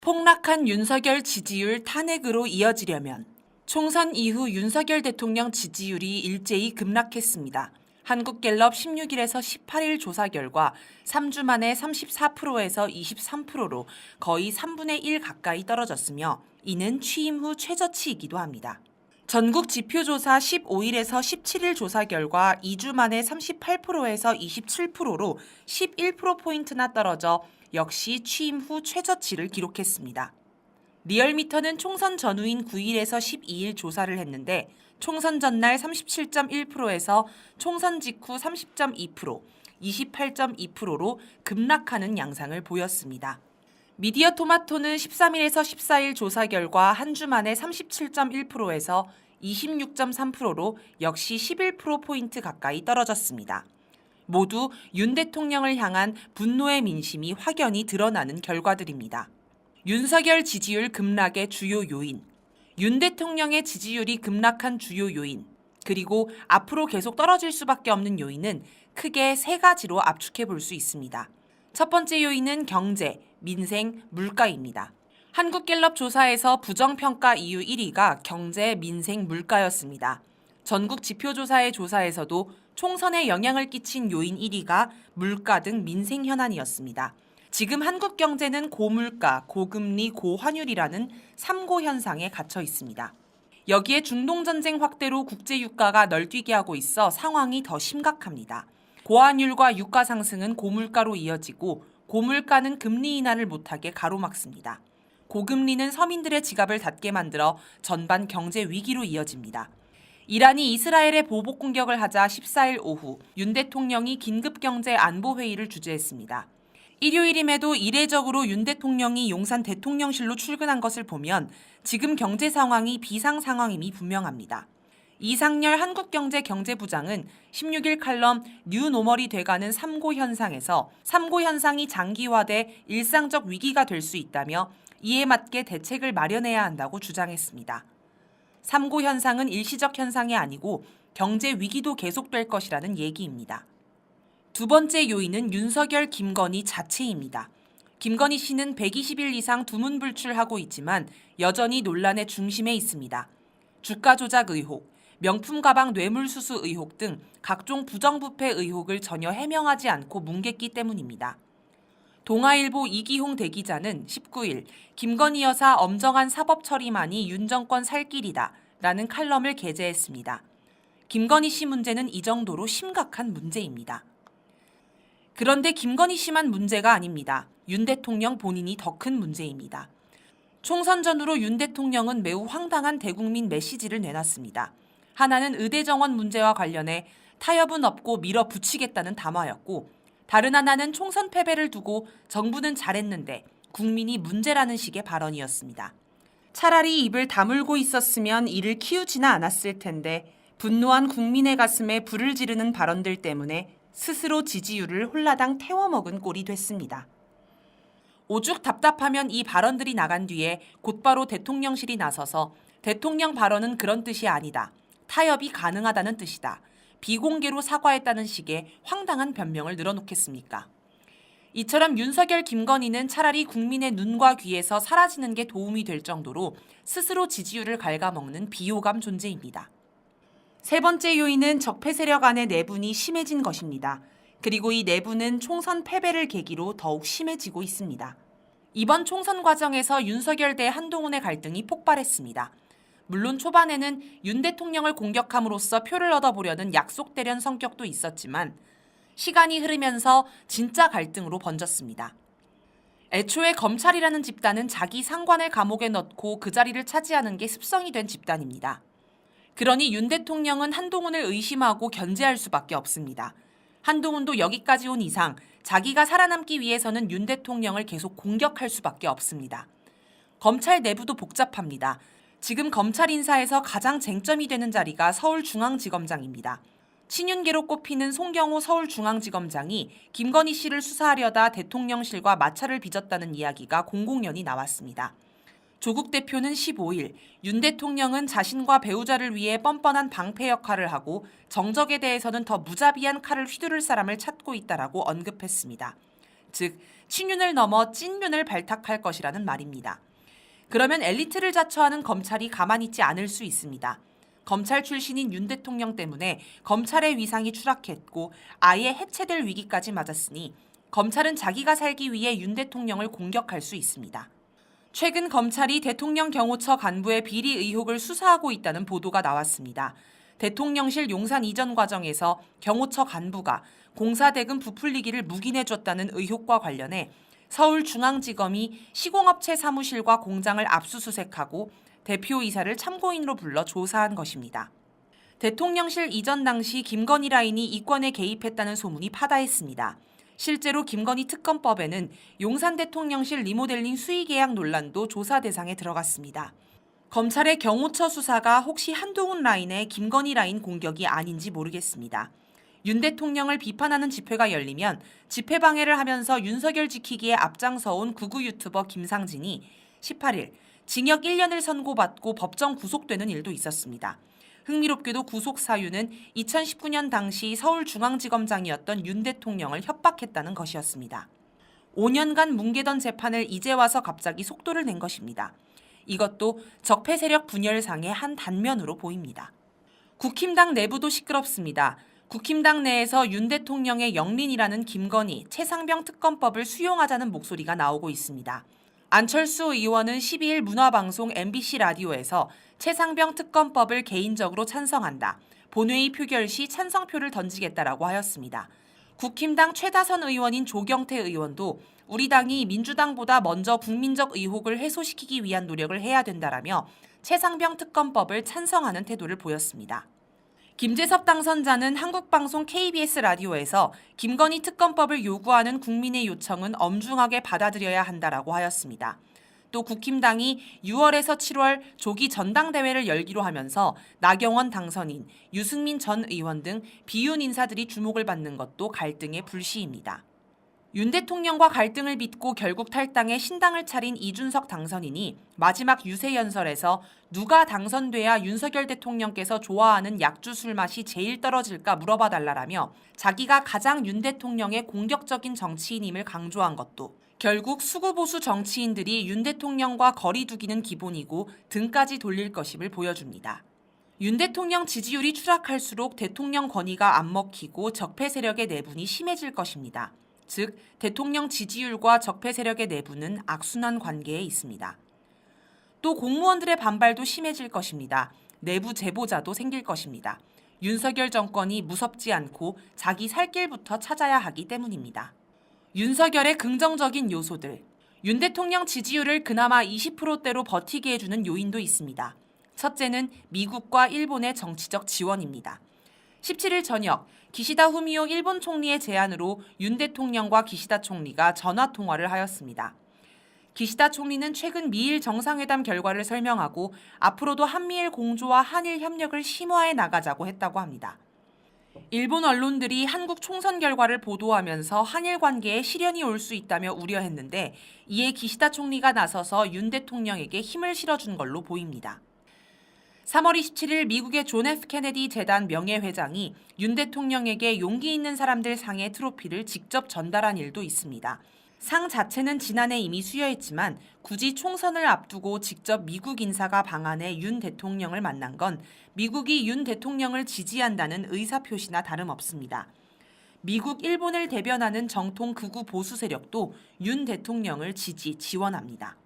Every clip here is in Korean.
폭락한 윤석열 지지율 탄핵으로 이어지려면 총선 이후 윤석열 대통령 지지율이 일제히 급락했습니다. 한국갤럽 16일에서 18일 조사 결과 3주 만에 34%에서 23%로 거의 3분의 1 가까이 떨어졌으며 이는 취임 후 최저치이기도 합니다. 전국 지표조사 15일에서 17일 조사 결과 2주 만에 38%에서 27%로 11%포인트나 떨어져 역시 취임 후 최저치를 기록했습니다. 리얼미터는 총선 전후인 9일에서 12일 조사를 했는데 총선 전날 37.1%에서 총선 직후 30.2%, 28.2%로 급락하는 양상을 보였습니다. 미디어 토마토는 13일에서 14일 조사 결과 한 주 만에 37.1%에서 26.3%로 역시 11%포인트 가까이 떨어졌습니다. 모두 윤 대통령을 향한 분노의 민심이 확연히 드러나는 결과들입니다. 윤석열 지지율 급락의 주요 요인, 윤 대통령의 지지율이 급락한 주요 요인, 그리고 앞으로 계속 떨어질 수밖에 없는 요인은 크게 세 가지로 압축해 볼 수 있습니다. 첫 번째 요인은 경제, 민생, 물가입니다. 한국갤럽 조사에서 부정평가 이유 1위가 경제, 민생, 물가였습니다. 전국 지표조사의 조사에서도 총선에 영향을 끼친 요인 1위가 물가 등 민생 현안이었습니다. 지금 한국 경제는 고물가, 고금리, 고환율이라는 3고 현상에 갇혀 있습니다. 여기에 중동전쟁 확대로 국제유가가 널뛰게 하고 있어 상황이 더 심각합니다. 고환율과 유가 상승은 고물가로 이어지고 고물가는 금리 인하를 못하게 가로막습니다. 고금리는 서민들의 지갑을 닫게 만들어 전반 경제 위기로 이어집니다. 이란이 이스라엘에 보복 공격을 하자 14일 오후 윤 대통령이 긴급경제 안보회의를 주재했습니다. 일요일임에도 이례적으로 윤 대통령이 용산 대통령실로 출근한 것을 보면 지금 경제 상황이 비상 상황임이 분명합니다. 이상열 한국경제경제부장은 16일 칼럼 뉴노멀이 돼가는 3고 현상에서 3고 현상이 장기화돼 일상적 위기가 될 수 있다며 이에 맞게 대책을 마련해야 한다고 주장했습니다. 3고 현상은 일시적 현상이 아니고 경제 위기도 계속될 것이라는 얘기입니다. 두 번째 요인은 윤석열, 김건희 자체입니다. 김건희 씨는 120일 이상 두문불출하고 있지만 여전히 논란의 중심에 있습니다. 주가 조작 의혹, 명품 가방 뇌물수수 의혹 등 각종 부정부패 의혹을 전혀 해명하지 않고 뭉갰기 때문입니다. 동아일보 이기홍 대기자는 19일 김건희 여사 엄정한 사법 처리만이 윤 정권 살 길이다 라는 칼럼을 게재했습니다. 김건희 씨 문제는 이 정도로 심각한 문제입니다. 그런데 김건희 씨만 문제가 아닙니다. 윤 대통령 본인이 더 큰 문제입니다. 총선 전후로 윤 대통령은 매우 황당한 대국민 메시지를 내놨습니다. 하나는 의대 정원 문제와 관련해 타협은 없고 밀어붙이겠다는 담화였고 다른 하나는 총선 패배를 두고 정부는 잘했는데 국민이 문제라는 식의 발언이었습니다. 차라리 입을 다물고 있었으면 이를 키우지나 않았을 텐데 분노한 국민의 가슴에 불을 지르는 발언들 때문에 스스로 지지율을 홀라당 태워먹은 꼴이 됐습니다. 오죽 답답하면 이 발언들이 나간 뒤에 곧바로 대통령실이 나서서 대통령 발언은 그런 뜻이 아니다. 타협이 가능하다는 뜻이다. 비공개로 사과했다는 식의 황당한 변명을 늘어놓겠습니까? 이처럼 윤석열, 김건희는 차라리 국민의 눈과 귀에서 사라지는 게 도움이 될 정도로 스스로 지지율을 갉아먹는 비호감 존재입니다. 세 번째 요인은 적폐 세력 안의 내분이 심해진 것입니다. 그리고 이 내분은 총선 패배를 계기로 더욱 심해지고 있습니다. 이번 총선 과정에서 윤석열 대 한동훈의 갈등이 폭발했습니다. 물론 초반에는 윤 대통령을 공격함으로써 표를 얻어보려는 약속대련 성격도 있었지만 시간이 흐르면서 진짜 갈등으로 번졌습니다. 애초에 검찰이라는 집단은 자기 상관을 감옥에 넣고 그 자리를 차지하는 게 습성이 된 집단입니다. 그러니 윤 대통령은 한동훈을 의심하고 견제할 수밖에 없습니다. 한동훈도 여기까지 온 이상 자기가 살아남기 위해서는 윤 대통령을 계속 공격할 수밖에 없습니다. 검찰 내부도 복잡합니다. 지금 검찰 인사에서 가장 쟁점이 되는 자리가 서울중앙지검장입니다. 친윤계로 꼽히는 송경호 서울중앙지검장이 김건희 씨를 수사하려다 대통령실과 마찰을 빚었다는 이야기가 공공연히 나왔습니다. 조국 대표는 15일 윤 대통령은 자신과 배우자를 위해 뻔뻔한 방패 역할을 하고 정적에 대해서는 더 무자비한 칼을 휘두를 사람을 찾고 있다라고 언급했습니다. 즉 친윤을 넘어 찐윤을 발탁할 것이라는 말입니다. 그러면 엘리트를 자처하는 검찰이 가만히 있지 않을 수 있습니다. 검찰 출신인 윤 대통령 때문에 검찰의 위상이 추락했고 아예 해체될 위기까지 맞았으니 검찰은 자기가 살기 위해 윤 대통령을 공격할 수 있습니다. 최근 검찰이 대통령 경호처 간부의 비리 의혹을 수사하고 있다는 보도가 나왔습니다. 대통령실 용산 이전 과정에서 경호처 간부가 공사대금 부풀리기를 묵인해줬다는 의혹과 관련해 서울중앙지검이 시공업체 사무실과 공장을 압수수색하고 대표이사를 참고인으로 불러 조사한 것입니다. 대통령실 이전 당시 김건희 라인이 이권에 개입했다는 소문이 파다했습니다. 실제로 김건희 특검법에는 용산 대통령실 리모델링 수의계약 논란도 조사 대상에 들어갔습니다. 검찰의 경호처 수사가 혹시 한동훈 라인의 김건희 라인 공격이 아닌지 모르겠습니다. 윤 대통령을 비판하는 집회가 열리면 집회 방해를 하면서 윤석열 지키기에 앞장서온 구구 유튜버 김상진이 18일 징역 1년을 선고받고 법정 구속되는 일도 있었습니다. 흥미롭게도 구속 사유는 2019년 당시 서울중앙지검장이었던 윤 대통령을 협박했다는 것이었습니다. 5년간 뭉개던 재판을 이제 와서 갑자기 속도를 낸 것입니다. 이것도 적폐 세력 분열상의 한 단면으로 보입니다. 국힘당 내부도 시끄럽습니다. 국힘당 내에서 윤 대통령의 영린이라는 김건희, 최상병 특검법을 수용하자는 목소리가 나오고 있습니다. 안철수 의원은 12일 문화방송 MBC 라디오에서 최상병 특검법을 개인적으로 찬성한다. 본회의 표결 시 찬성표를 던지겠다라고 하였습니다. 국힘당 최다선 의원인 조경태 의원도 우리 당이 민주당보다 먼저 국민적 의혹을 해소시키기 위한 노력을 해야 된다라며 최상병 특검법을 찬성하는 태도를 보였습니다. 김재섭 당선자는 한국방송 KBS 라디오에서 김건희 특검법을 요구하는 국민의 요청은 엄중하게 받아들여야 한다라고 하였습니다. 또 국힘당이 6월에서 7월 조기 전당대회를 열기로 하면서 나경원 당선인, 유승민 전 의원 등 비윤 인사들이 주목을 받는 것도 갈등의 불씨입니다. 윤 대통령과 갈등을 빚고 결국 탈당해 신당을 차린 이준석 당선인이 마지막 유세연설에서 누가 당선돼야 윤석열 대통령께서 좋아하는 약주 술 맛이 제일 떨어질까 물어봐 달라라며 자기가 가장 윤 대통령의 공격적인 정치인임을 강조한 것도 결국 수구보수 정치인들이 윤 대통령과 거리 두기는 기본이고 등까지 돌릴 것임을 보여줍니다. 윤 대통령 지지율이 추락할수록 대통령 권위가 안 먹히고 적폐 세력의 내분이 심해질 것입니다. 즉, 대통령 지지율과 적폐 세력의 내부는 악순환 관계에 있습니다. 또 공무원들의 반발도 심해질 것입니다. 내부 제보자도 생길 것입니다. 윤석열 정권이 무섭지 않고 자기 살 길부터 찾아야 하기 때문입니다. 윤석열의 긍정적인 요소들. 윤 대통령 지지율을 그나마 20%대로 버티게 해주는 요인도 있습니다. 첫째는 미국과 일본의 정치적 지원입니다. 17일 저녁 기시다 후미오 일본 총리의 제안으로 윤 대통령과 기시다 총리가 전화 통화를 하였습니다. 기시다 총리는 최근 미일 정상회담 결과를 설명하고 앞으로도 한미일 공조와 한일 협력을 심화해 나가자고 했다고 합니다. 일본 언론들이 한국 총선 결과를 보도하면서 한일 관계에 시련이 올 수 있다며 우려했는데 이에 기시다 총리가 나서서 윤 대통령에게 힘을 실어준 걸로 보입니다. 3월 27일 미국의 존 F 케네디 재단 명예회장이 윤 대통령에게 용기 있는 사람들 상의 트로피를 직접 전달한 일도 있습니다. 상 자체는 지난해 이미 수여했지만 굳이 총선을 앞두고 직접 미국 인사가 방한해 윤 대통령을 만난 건 미국이 윤 대통령을 지지한다는 의사표시나 다름없습니다. 미국, 일본을 대변하는 정통 극우 보수 세력도 윤 대통령을 지원합니다.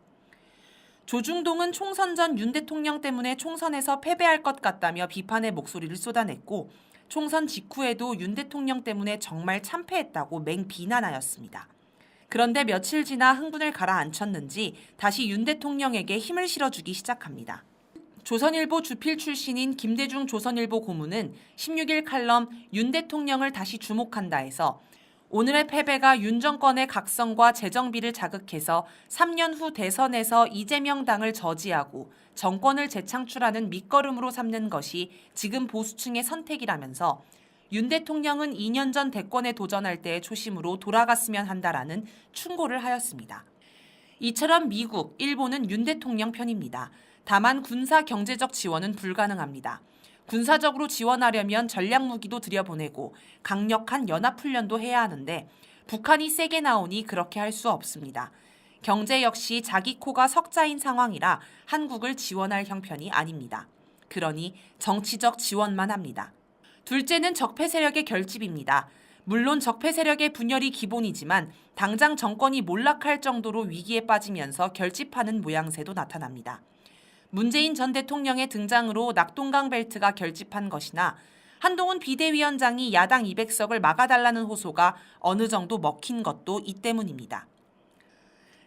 조중동은 총선 전 윤 대통령 때문에 총선에서 패배할 것 같다며 비판의 목소리를 쏟아냈고 총선 직후에도 윤 대통령 때문에 정말 참패했다고 맹비난하였습니다. 그런데 며칠 지나 흥분을 가라앉혔는지 다시 윤 대통령에게 힘을 실어주기 시작합니다. 조선일보 주필 출신인 김대중 조선일보 고문은 16일 칼럼 윤 대통령을 다시 주목한다에서 오늘의 패배가 윤 정권의 각성과 재정비를 자극해서 3년 후 대선에서 이재명 당을 저지하고 정권을 재창출하는 밑거름으로 삼는 것이 지금 보수층의 선택이라면서 윤 대통령은 2년 전 대권에 도전할 때의 초심으로 돌아갔으면 한다라는 충고를 하였습니다. 이처럼 미국, 일본은 윤 대통령 편입니다. 다만 군사 경제적 지원은 불가능합니다. 군사적으로 지원하려면 전략무기도 들여보내고 강력한 연합훈련도 해야 하는데 북한이 세게 나오니 그렇게 할 수 없습니다. 경제 역시 자기 코가 석자인 상황이라 한국을 지원할 형편이 아닙니다. 그러니 정치적 지원만 합니다. 둘째는 적폐 세력의 결집입니다. 물론 적폐 세력의 분열이 기본이지만 당장 정권이 몰락할 정도로 위기에 빠지면서 결집하는 모양새도 나타납니다. 문재인 전 대통령의 등장으로 낙동강 벨트가 결집한 것이나 한동훈 비대위원장이 야당 200석을 막아달라는 호소가 어느 정도 먹힌 것도 이 때문입니다.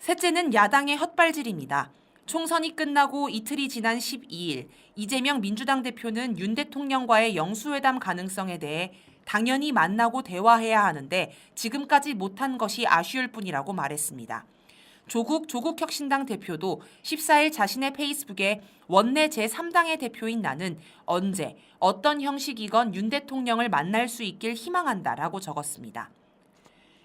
셋째는 야당의 헛발질입니다. 총선이 끝나고 이틀이 지난 12일 이재명 민주당 대표는 윤 대통령과의 영수회담 가능성에 대해 당연히 만나고 대화해야 하는데 지금까지 못한 것이 아쉬울 뿐이라고 말했습니다. 조국혁신당 대표도 14일 자신의 페이스북에 원내 제3당의 대표인 나는 언제 어떤 형식이건 윤 대통령을 만날 수 있길 희망한다라고 적었습니다.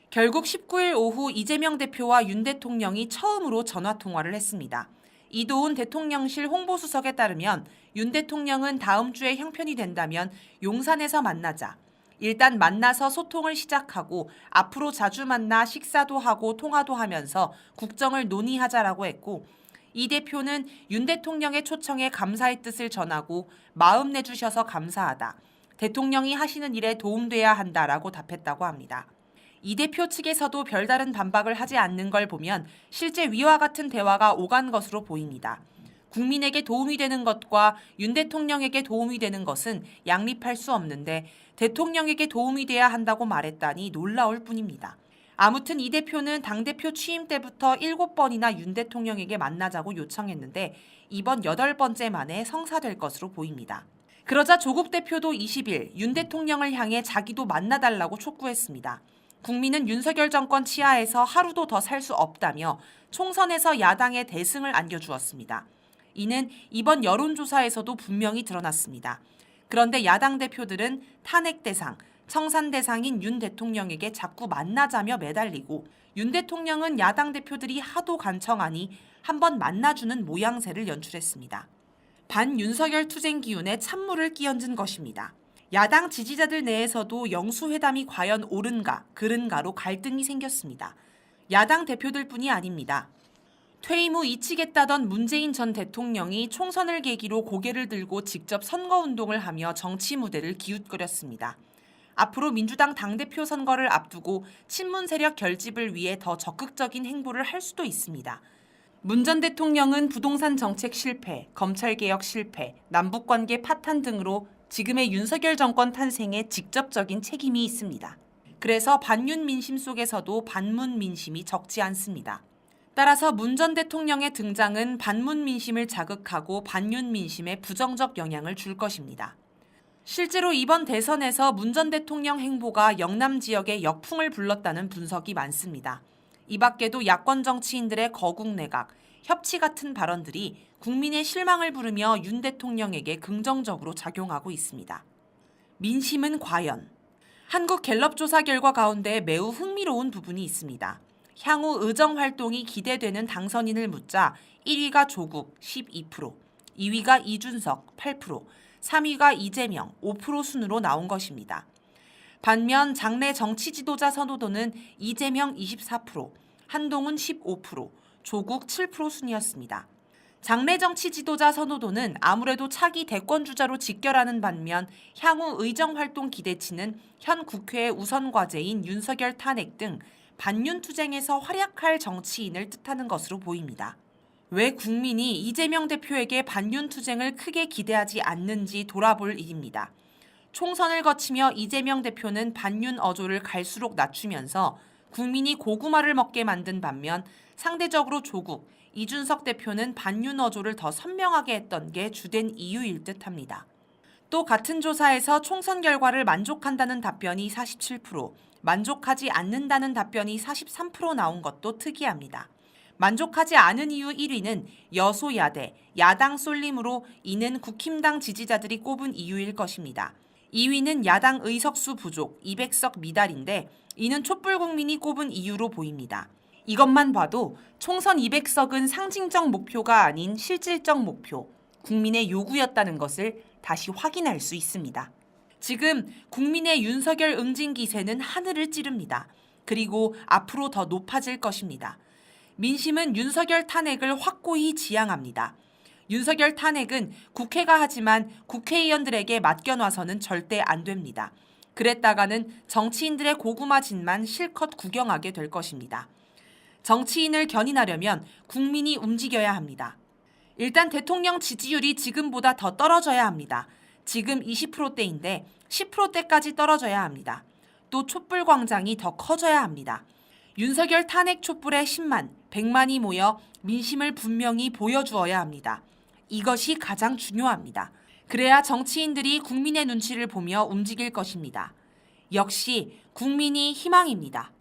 결국 19일 오후 이재명 대표와 윤 대통령이 처음으로 전화통화를 했습니다. 이도훈 대통령실 홍보수석에 따르면 윤 대통령은 다음 주에 형편이 된다면 용산에서 만나자. 일단 만나서 소통을 시작하고 앞으로 자주 만나 식사도 하고 통화도 하면서 국정을 논의하자라고 했고 이 대표는 윤 대통령의 초청에 감사의 뜻을 전하고 마음 내주셔서 감사하다. 대통령이 하시는 일에 도움돼야 한다라고 답했다고 합니다. 이 대표 측에서도 별다른 반박을 하지 않는 걸 보면 실제 위와 같은 대화가 오간 것으로 보입니다. 국민에게 도움이 되는 것과 윤 대통령에게 도움이 되는 것은 양립할 수 없는데 대통령에게 도움이 돼야 한다고 말했다니 놀라울 뿐입니다. 아무튼 이 대표는 당대표 취임 때부터 7번이나 윤 대통령에게 만나자고 요청했는데 이번 8번째 만에 성사될 것으로 보입니다. 그러자 조국 대표도 20일 윤 대통령을 향해 자기도 만나달라고 촉구했습니다. 국민은 윤석열 정권 치하에서 하루도 더 살 수 없다며 총선에서 야당의 대승을 안겨주었습니다. 이는 이번 여론조사에서도 분명히 드러났습니다. 그런데 야당 대표들은 탄핵 대상, 청산 대상인 윤 대통령에게 자꾸 만나자며 매달리고 윤 대통령은 야당 대표들이 하도 간청하니 한번 만나주는 모양새를 연출했습니다. 반윤석열 투쟁 기운에 찬물을 끼얹은 것입니다. 야당 지지자들 내에서도 영수회담이 과연 옳은가, 그른가로 갈등이 생겼습니다. 야당 대표들뿐이 아닙니다. 퇴임 후 잊히겠다던 문재인 전 대통령이 총선을 계기로 고개를 들고 직접 선거운동을 하며 정치 무대를 기웃거렸습니다. 앞으로 민주당 당대표 선거를 앞두고 친문 세력 결집을 위해 더 적극적인 행보를 할 수도 있습니다. 문 전 대통령은 부동산 정책 실패, 검찰개혁 실패, 남북관계 파탄 등으로 지금의 윤석열 정권 탄생에 직접적인 책임이 있습니다. 그래서 반윤 민심 속에서도 반문 민심이 적지 않습니다. 따라서 문 전 대통령의 등장은 반문 민심을 자극하고 반윤 민심에 부정적 영향을 줄 것입니다. 실제로 이번 대선에서 문 전 대통령 행보가 영남 지역에 역풍을 불렀다는 분석이 많습니다. 이 밖에도 야권 정치인들의 거국 내각, 협치 같은 발언들이 국민의 실망을 부르며 윤 대통령에게 긍정적으로 작용하고 있습니다. 민심은 과연? 한국 갤럽 조사 결과 가운데 매우 흥미로운 부분이 있습니다. 향후 의정 활동이 기대되는 당선인을 묻자 1위가 조국 12%, 2위가 이준석 8%, 3위가 이재명 5% 순으로 나온 것입니다. 반면 장래 정치 지도자 선호도는 이재명 24%, 한동훈 15%, 조국 7% 순이었습니다. 장래 정치 지도자 선호도는 아무래도 차기 대권 주자로 직결하는 반면 향후 의정 활동 기대치는 현 국회의 우선 과제인 윤석열 탄핵 등 반윤 투쟁에서 활약할 정치인을 뜻하는 것으로 보입니다. 왜 국민이 이재명 대표에게 반윤 투쟁을 크게 기대하지 않는지 돌아볼 일입니다. 총선을 거치며 이재명 대표는 반윤 어조를 갈수록 낮추면서 국민이 고구마를 먹게 만든 반면 상대적으로 조국, 이준석 대표는 반윤 어조를 더 선명하게 했던 게 주된 이유일 듯합니다. 또 같은 조사에서 총선 결과를 만족한다는 답변이 47%, 만족하지 않는다는 답변이 43% 나온 것도 특이합니다. 만족하지 않은 이유 1위는 여소야대, 야당 쏠림으로 이는 국힘당 지지자들이 꼽은 이유일 것입니다. 2위는 야당 의석수 부족, 200석 미달인데 이는 촛불 국민이 꼽은 이유로 보입니다. 이것만 봐도 총선 200석은 상징적 목표가 아닌 실질적 목표, 국민의 요구였다는 것을 다시 확인할 수 있습니다. 지금 국민의 윤석열 응징 기세는 하늘을 찌릅니다. 그리고 앞으로 더 높아질 것입니다. 민심은 윤석열 탄핵을 확고히 지향합니다. 윤석열 탄핵은 국회가 하지만 국회의원들에게 맡겨놔서는 절대 안 됩니다. 그랬다가는 정치인들의 고구마짓만 실컷 구경하게 될 것입니다. 정치인을 견인하려면 국민이 움직여야 합니다. 일단 대통령 지지율이 지금보다 더 떨어져야 합니다. 지금 20%대인데 10%대까지 떨어져야 합니다. 또 촛불 광장이 더 커져야 합니다. 윤석열 탄핵 촛불에 10만, 100만이 모여 민심을 분명히 보여주어야 합니다. 이것이 가장 중요합니다. 그래야 정치인들이 국민의 눈치를 보며 움직일 것입니다. 역시 국민이 희망입니다.